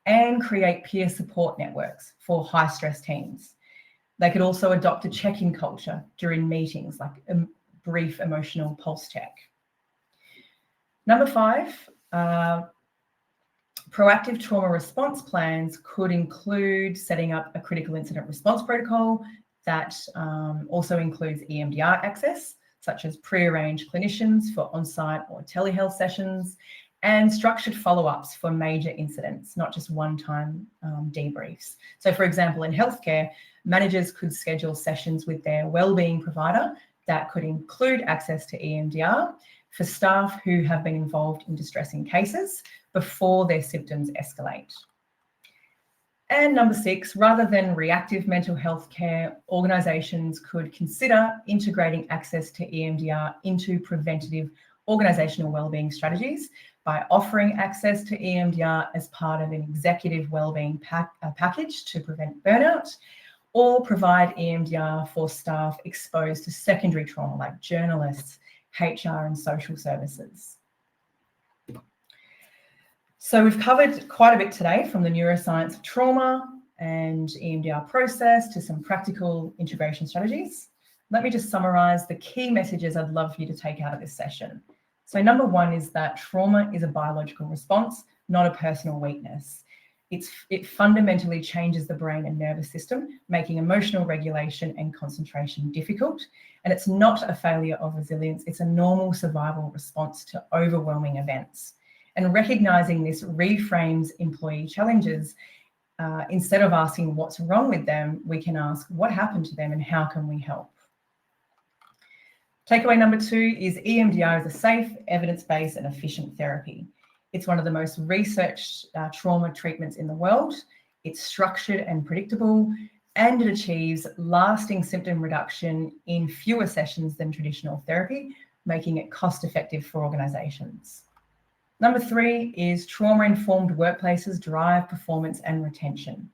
[SPEAKER 2] and create peer support networks for high-stress teams. They could also adopt a check-in culture during meetings, like a brief emotional pulse check. Number 5, proactive trauma response plans could include setting up a critical incident response protocol that also includes EMDR access, such as pre-arranged clinicians for on-site or telehealth sessions, and structured follow-ups for major incidents, not just one-time debriefs. So, for example, in healthcare, managers could schedule sessions with their wellbeing provider that could include access to EMDR for staff who have been involved in distressing cases before their symptoms escalate. And number 6, rather than reactive mental health care, organisations could consider integrating access to EMDR into preventative organisational wellbeing strategies by offering access to EMDR as part of an executive wellbeing package to prevent burnout, or provide EMDR for staff exposed to secondary trauma like journalists, HR and social services. So we've covered quite a bit today, from the neuroscience of trauma and EMDR process to some practical integration strategies. Let me just summarise the key messages I'd love for you to take out of this session. So number 1 is that trauma is a biological response, not a personal weakness. It fundamentally changes the brain and nervous system, making emotional regulation and concentration difficult. And it's not a failure of resilience, it's a normal survival response to overwhelming events. And recognising this reframes employee challenges. Instead of asking what's wrong with them, we can ask what happened to them and how can we help. Takeaway number 2 is EMDR is a safe, evidence-based and efficient therapy. It's one of the most researched trauma treatments in the world. It's structured and predictable, and it achieves lasting symptom reduction in fewer sessions than traditional therapy, making it cost-effective for organisations. Number 3 is trauma-informed workplaces drive performance and retention.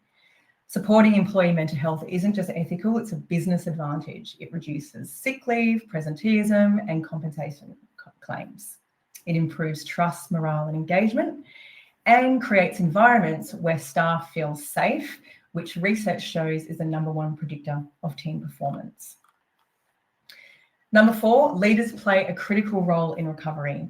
[SPEAKER 2] Supporting employee mental health isn't just ethical, it's a business advantage. It reduces sick leave, presenteeism, and compensation claims. It improves trust, morale, and engagement, and creates environments where staff feel safe, which research shows is the number 1 predictor of team performance. Number 4, leaders play a critical role in recovery.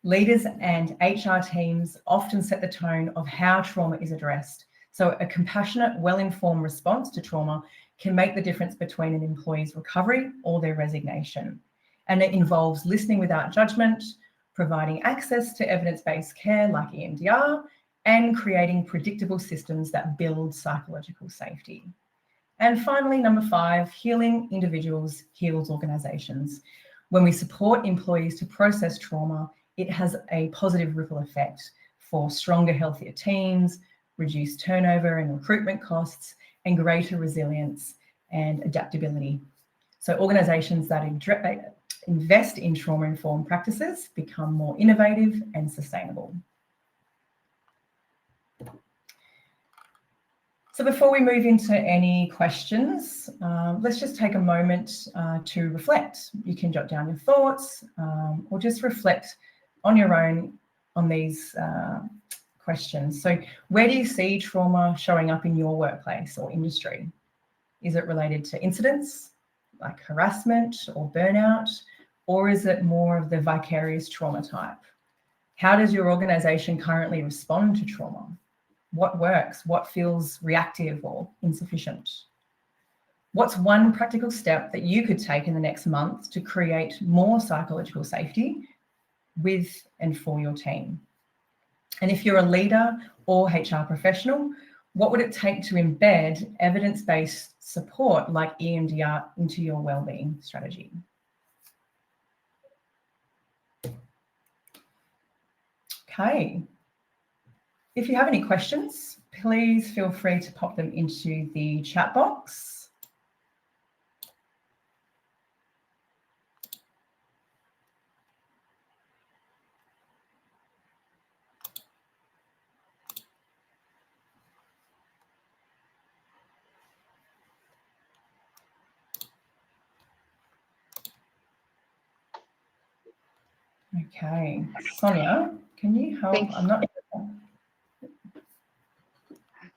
[SPEAKER 2] Leaders and HR teams often set the tone of how trauma is addressed. So a compassionate, well-informed response to trauma can make the difference between an employee's recovery or their resignation. And it involves listening without judgment, providing access to evidence-based care like EMDR, and creating predictable systems that build psychological safety. And finally, number 5, healing individuals heals organisations. When we support employees to process trauma, it has a positive ripple effect for stronger, healthier teams, reduced turnover and recruitment costs, and greater resilience and adaptability. So organisations that invest in trauma-informed practices become more innovative and sustainable. So before we move into any questions, let's just take a moment to reflect. You can jot down your thoughts or just reflect on your own on these questions. So where do you see trauma showing up in your workplace or industry? Is it related to incidents like harassment or burnout, or is it more of the vicarious trauma type? How does your organisation currently respond to trauma? What works? What feels reactive or insufficient? What's one practical step that you could take in the next month to create more psychological safety with and for your team? And if you're a leader or HR professional, what would it take to embed evidence-based support like EMDR into your wellbeing strategy? Okay. If you have any questions, please feel free to pop them into the chat box. Okay, Sonia, can you help? I'm not sure.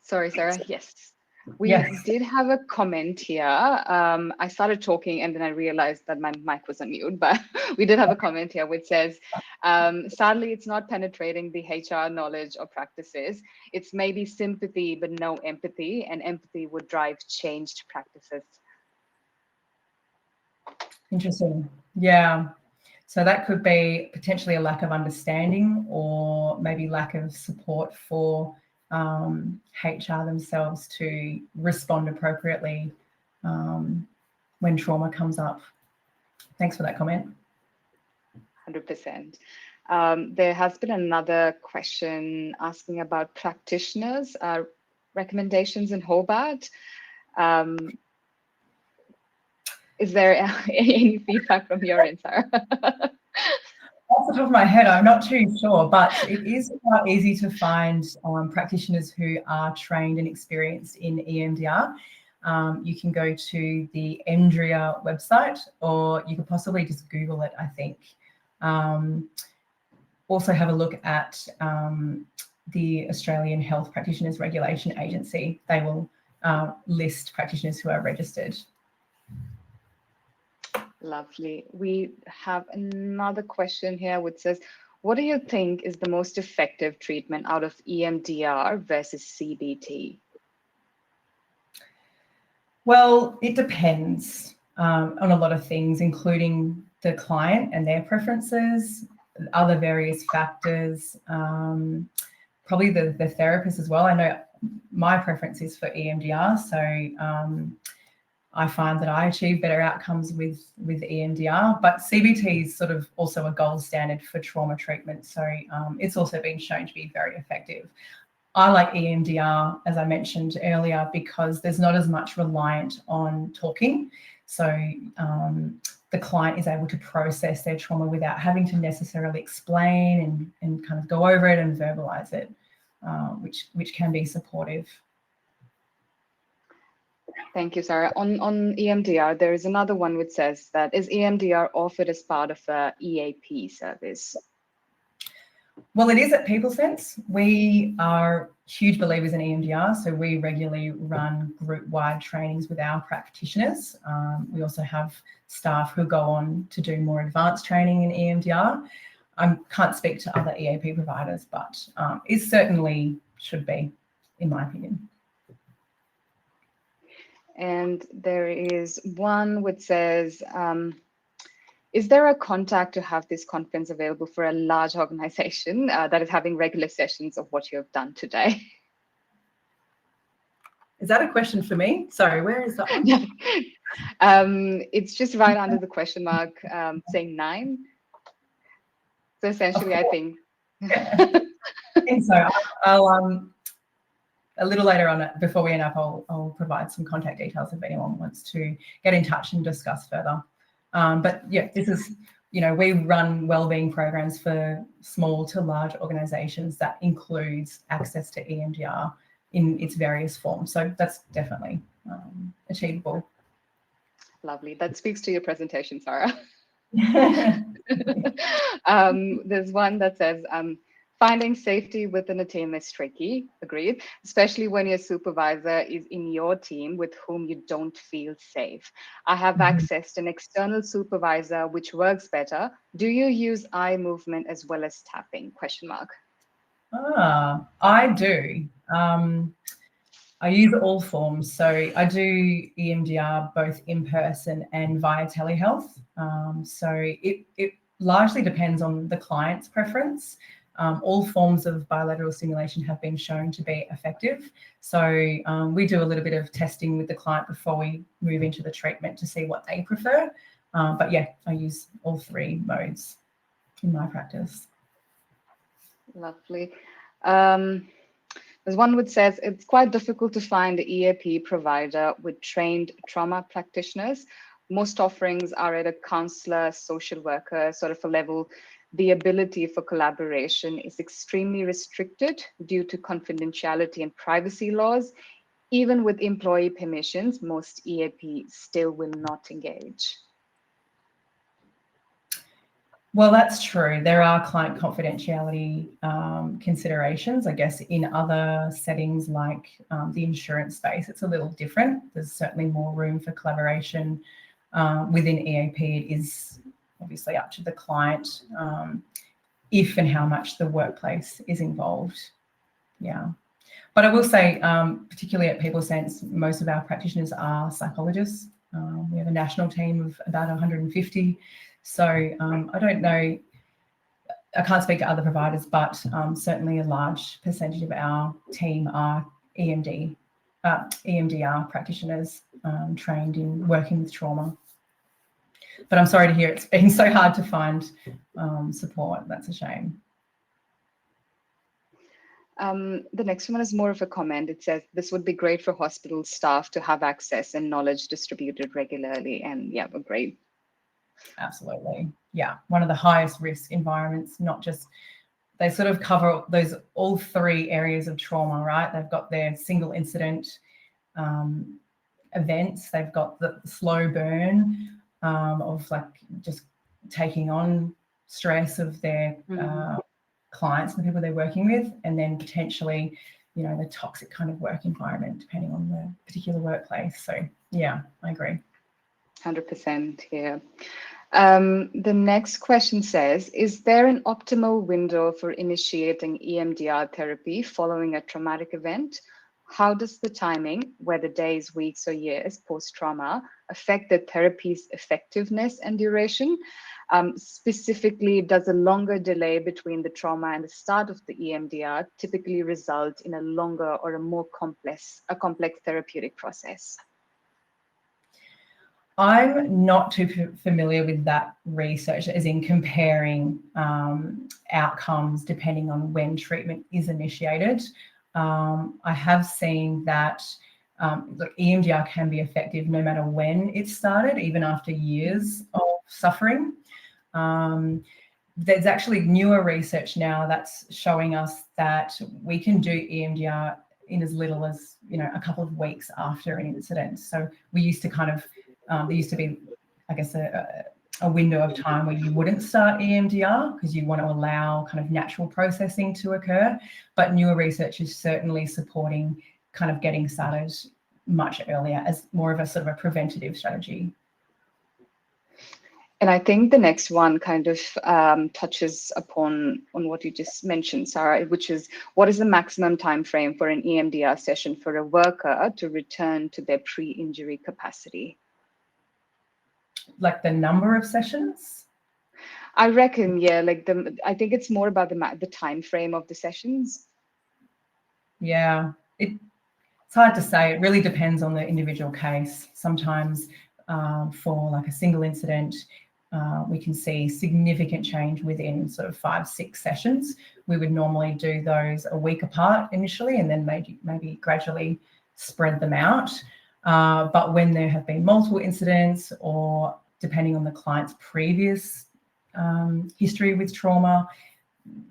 [SPEAKER 1] Sorry, Sarah. Yes. We did have a comment here. I started talking and then I realized that my mic was on mute, but we did have a comment here which says, sadly, it's not penetrating the HR knowledge or practices. It's maybe sympathy, but no empathy, and empathy would drive changed practices.
[SPEAKER 2] Interesting. Yeah. So that could be potentially a lack of understanding or maybe lack of support for HR themselves to respond appropriately when trauma comes up. Thanks for that comment.
[SPEAKER 1] 100%. There has been another question asking about practitioners' recommendations in Hobart. Is there any feedback from your end, Sarah?
[SPEAKER 2] Off the top of my head, I'm not too sure, but it is quite easy to find practitioners who are trained and experienced in EMDR. You can go to the EMDR website, or you could possibly just Google it, I think. Also have a look at the Australian Health Practitioners Regulation Agency. They will list practitioners who are registered.
[SPEAKER 1] Lovely. We have another question here which says, what do you think is the most effective treatment out of EMDR versus CBT?
[SPEAKER 2] Well, it depends on a lot of things, including the client and their preferences, other various factors, probably the therapist as well. I know my preference is for EMDR, so I find that I achieve better outcomes with EMDR, but CBT is sort of also a gold standard for trauma treatment. So it's also been shown to be very effective. I like EMDR, as I mentioned earlier, because there's not as much reliant on talking. So the client is able to process their trauma without having to necessarily explain and kind of go over it and verbalize it, which can be supportive.
[SPEAKER 1] Thank you, Sarah. On EMDR, there is another one which says that, is EMDR offered as part of a EAP service?
[SPEAKER 2] Well, it is at PeopleSense. We are huge believers in EMDR, so we regularly run group-wide trainings with our practitioners. We also have staff who go on to do more advanced training in EMDR. I can't speak to other EAP providers, but it certainly should be, in my opinion.
[SPEAKER 1] And there is one which says, is there a contact to have this conference available for a large organization that is having regular sessions of what you have done today?
[SPEAKER 2] Is that a question for me? Sorry, where is that one?
[SPEAKER 1] It's just right under the question mark saying 9. So essentially, I think.
[SPEAKER 2] And so I'll a little later on, before we end up, I'll provide some contact details if anyone wants to get in touch and discuss further. But yeah, this is, we run wellbeing programs for small to large organisations that includes access to EMDR in its various forms. So that's definitely achievable.
[SPEAKER 1] Lovely. That speaks to your presentation, Sarah. There's one that says, finding safety within a team is tricky, agreed, especially when your supervisor is in your team with whom you don't feel safe. I have accessed an external supervisor which works better. Do you use eye movement as well as tapping? ?
[SPEAKER 2] I do. I use all forms. So I do EMDR both in person and via telehealth. So it largely depends on the client's preference. all forms of bilateral stimulation have been shown to be effective. So we do a little bit of testing with the client before we move into the treatment to see what they prefer. But yeah, I use all three modes in my practice.
[SPEAKER 1] Lovely. There's one which says it's quite difficult to find an EAP provider with trained trauma practitioners. Most offerings are at a counselor, social worker sort of a level. The ability for collaboration is extremely restricted due to confidentiality and privacy laws. Even with employee permissions, most EAP still will not engage.
[SPEAKER 2] Well, that's true. There are client confidentiality considerations. I guess in other settings like the insurance space, it's a little different. There's certainly more room for collaboration within EAP. It is obviously up to the client if and how much the workplace is involved. Yeah. But I will say, particularly at People Sense, most of our practitioners are psychologists. We have a national team of about 150. So I don't know, I can't speak to other providers, but certainly a large percentage of our team are EMDR practitioners trained in working with trauma. But I'm sorry to hear it's been so hard to find support. That's a shame.
[SPEAKER 1] The next one is more of a comment. It says, this would be great for hospital staff to have access and knowledge distributed regularly. And yeah, agree.
[SPEAKER 2] Absolutely. Yeah. One of the highest risk environments, not just, they sort of cover those all three areas of trauma, right? They've got their single incident events. They've got the slow burn of like just taking on stress of their clients and the people they're working with, and then potentially, you know, the toxic kind of work environment, depending on the particular workplace. So yeah, I agree.
[SPEAKER 1] 100% here. The next question says, is there an optimal window for initiating EMDR therapy following a traumatic event? How does the timing, whether days, weeks, or years post-trauma, affect the therapy's effectiveness and duration? Specifically, does a longer delay between the trauma and the start of the EMDR typically result in a longer or a more complex therapeutic process?
[SPEAKER 2] I'm not too familiar with that research, as in comparing outcomes depending on when treatment is initiated. I have seen that look, EMDR can be effective no matter when it started, even after years of suffering. There's actually newer research now that's showing us that we can do EMDR in as little as, you know, a couple of weeks after an incident. So we used to kind of there used to be, I guess, a window of time where you wouldn't start EMDR because you want to allow kind of natural processing to occur. But newer research is certainly supporting kind of getting started much earlier as more of a sort of a preventative strategy.
[SPEAKER 1] And I think the next one kind of touches upon what you just mentioned, Sarah, which is, what is the maximum time frame for an EMDR session for a worker to return to their pre-injury capacity?
[SPEAKER 2] Like the number of sessions?
[SPEAKER 1] I reckon, yeah, like I think it's more about the time frame of the sessions.
[SPEAKER 2] Yeah, it's hard to say. It really depends on the individual case. Sometimes for like a single incident, we can see significant change within sort of 5-6 sessions. We would normally do those a week apart initially, and then maybe gradually spread them out. But when there have been multiple incidents, or depending on the client's previous history with trauma,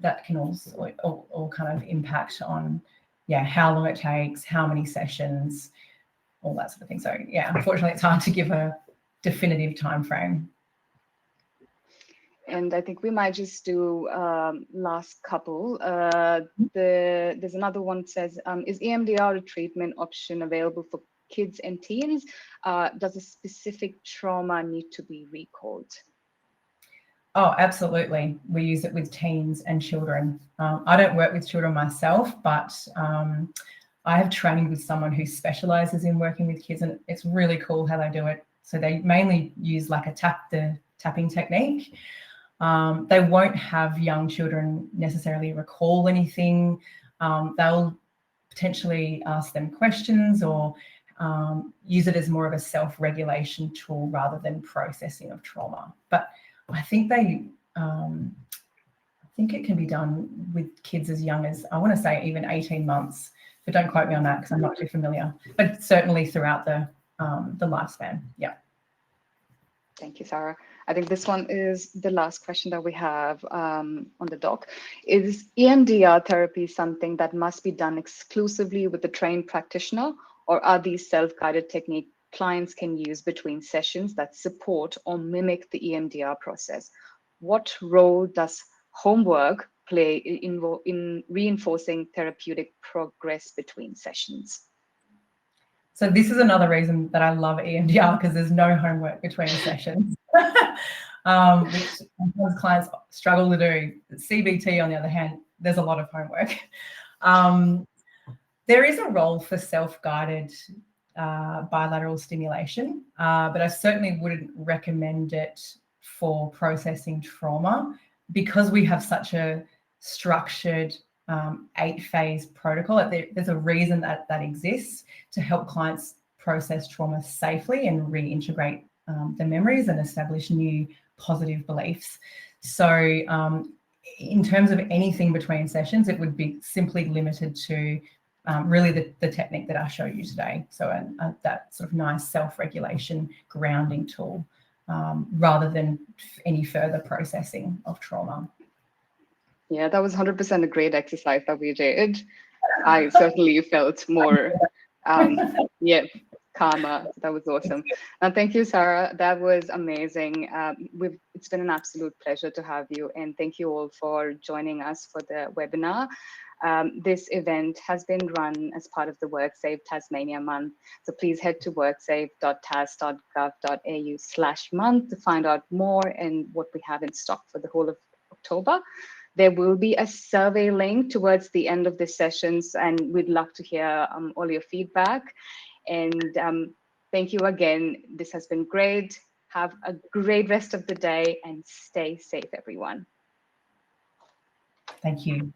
[SPEAKER 2] that can also all kind of impact on, yeah, how long it takes, how many sessions, all that sort of thing. So yeah, unfortunately, it's hard to give a definitive time frame.
[SPEAKER 1] And I think we might just do last couple. There's another one that says, is EMDR a treatment option available for kids and teens? Does a specific trauma need to be recalled?
[SPEAKER 2] Oh, absolutely. We use it with teens and children. I don't work with children myself, but I have trained with someone who specialises in working with kids, and it's really cool how they do it. So they mainly use like the tapping technique. They won't have young children necessarily recall anything. They'll potentially ask them questions or use it as more of a self-regulation tool rather than processing of trauma. But I think I think it can be done with kids as young as, I want to say, even 18 months. But don't quote me on that because I'm not too familiar. But certainly throughout the lifespan. Yeah.
[SPEAKER 1] Thank you, Sarah. I think this one is the last question that we have on the doc. Is EMDR therapy something that must be done exclusively with a trained practitioner, or are these self-guided techniques clients can use between sessions that support or mimic the EMDR process? What role does homework play in reinforcing therapeutic progress between sessions?
[SPEAKER 2] So this is another reason that I love EMDR, because there's no homework between sessions, which sometimes clients struggle to do. CBT, on the other hand, there's a lot of homework. There is a role for self-guided bilateral stimulation, but I certainly wouldn't recommend it for processing trauma, because we have such a structured 8-phase protocol. There's a reason that exists, to help clients process trauma safely and reintegrate the memories and establish new positive beliefs. So in terms of anything between sessions, it would be simply limited to really the technique that I show you today. So that sort of nice self-regulation grounding tool, rather than any further processing of trauma.
[SPEAKER 1] Yeah, that was 100% a great exercise that we did. I certainly felt more, calmer. That was awesome. And thank you, Sarah. That was amazing. It's been an absolute pleasure to have you. And thank you all for joining us for the webinar. This event has been run as part of the WorkSafe Tasmania month. So please head to worksafe.tas.gov.au/month to find out more and what we have in stock for the whole of October. There will be a survey link towards the end of the sessions, and we'd love to hear all your feedback. And thank you again. This has been great. Have a great rest of the day and stay safe, everyone.
[SPEAKER 2] Thank you.